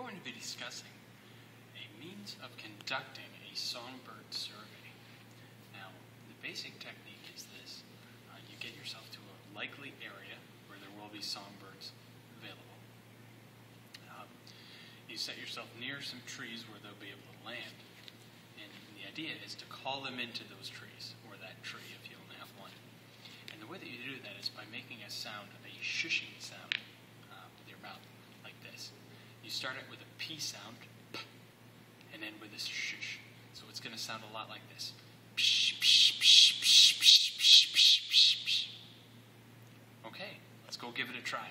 going to be discussing a means of conducting a songbird survey. Now, the basic technique is this. You get yourself to a likely area where there will be songbirds available. You set yourself near some trees where they'll be able to land. And the idea is to call them into those trees, or that tree if you only have one. And the way that you do that is by making a sound, a shushing sound with your mouth, like this. You start it with a P sound, p, and then with a shush. So it's going to sound a lot like this. Okay, let's go give it a try.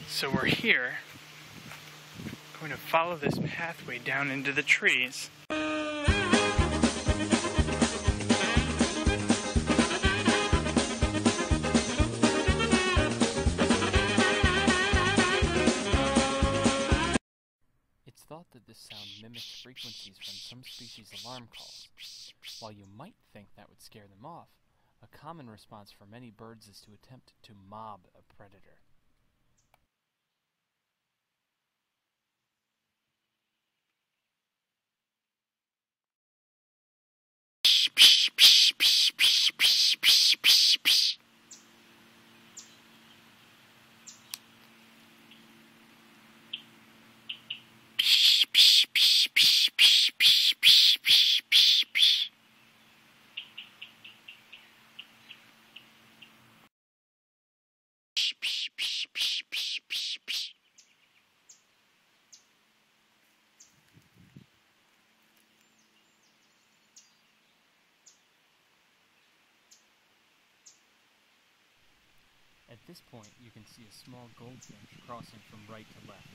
So we're here, going to follow this pathway down into the trees. It's thought that this sound mimics frequencies from some species' alarm calls. While you might think that would scare them off, a common response for many birds is to attempt to mob a predator. At this point, you can see a small goldfinch crossing from right to left.